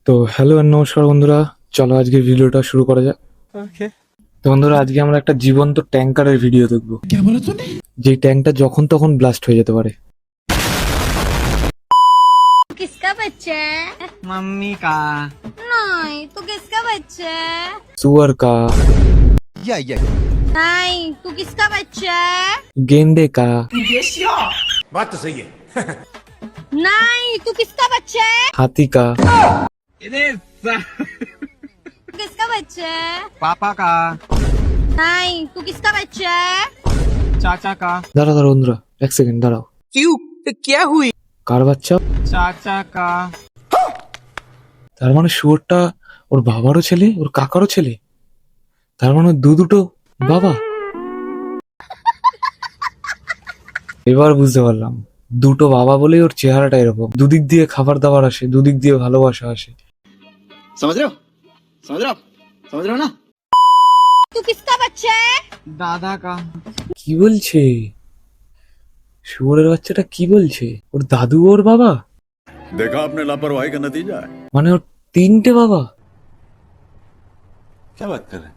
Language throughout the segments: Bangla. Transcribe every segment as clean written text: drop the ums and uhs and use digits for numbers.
তো হ্যালো আর নমস্কার বন্ধুরা, চলো আজকে ভিডিওটা শুরু করা যাক। ওকে। তো বন্ধুরা, আজকে আমরা একটা জীবন্ত ট্যাঙ্কারের ভিডিও দেখবো, যেই ট্যাঙ্কটা যখন তখন ব্লাস্ট হয়ে যেতে পারে। किसका बच्चा है? मम्मी का। नहीं, तू किसका बच्चा है? सुअर का, नहीं, तू किसका बच्चा है? गेंडे का, बात तो सही है। नहीं, तू किसका बच्चा है? हाथी का, तू किसका बच्चा है? पापा का। नहीं, तू किसका बच्चा है? चाचा का। দাঁড়াও দাঁড়াও বন্ধুরা, এক সেকেন্ড দাঁড়াও। क्यों? क्या हुई? কার বাচ্চা? चाचा का। তার মানে শুয়োরটা ওর বাবারও ছেলে, ওর কাকারও ছেলে। তার মানে দুটো বাবা। এবার বুঝতে পারলাম, দুটো বাবা বলেই ওর চেহারাটা এরকম। দুদিক দিয়ে খাবার দাবার আসে, দুদিক দিয়ে ভালোবাসা আসে। समझ रहे हो समझ रहे हो समझ रहे हो ना। तू किसका बच्चा है? दादा का। কি বলছে? শুয়োরের বাচ্চাটা কি বলছে? ওর দাদু ওর বাবা? देखा आपने लापरवाही का नतीजा है। মানে ওর তিনটে বাবা? क्या बात कर रहे हैं?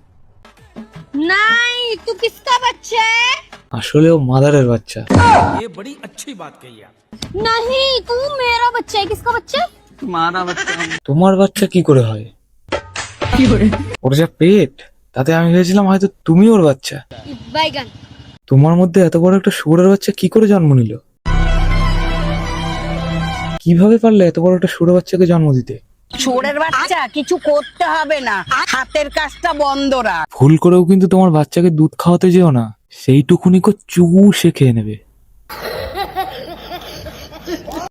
नहीं, तू किसका बच्चा है? আসলে ও মাদারের বাচ্চা। नहीं, तू मेरा बच्चा है। किसका बच्चा है? तुम्हारा बच्चा। তোমার বাচ্চা কি করে হয়? ওর যা পেট, তাতে আমি ভেবেছিলাম হয়তো তুমি ওর বাচ্চা। बैगन। তোমার মধ্যে এত বড় একটা শুয়োরের বাচ্চা কি করে জন্ম নিল? কিভাবে পারলে এত বড় একটা শুয়োরের বাচ্চাকে জন্ম দিতে? ছোড়ের বাচ্চা কিছু করতে হবে না, হাতের কাজটা বন্ধ রাখ। ভুল করেও কিন্তু তোমার বাচ্চাকে দুধ খাওয়াতে যেও না, সেইটুকুনি চুষে খেয়ে নেবে।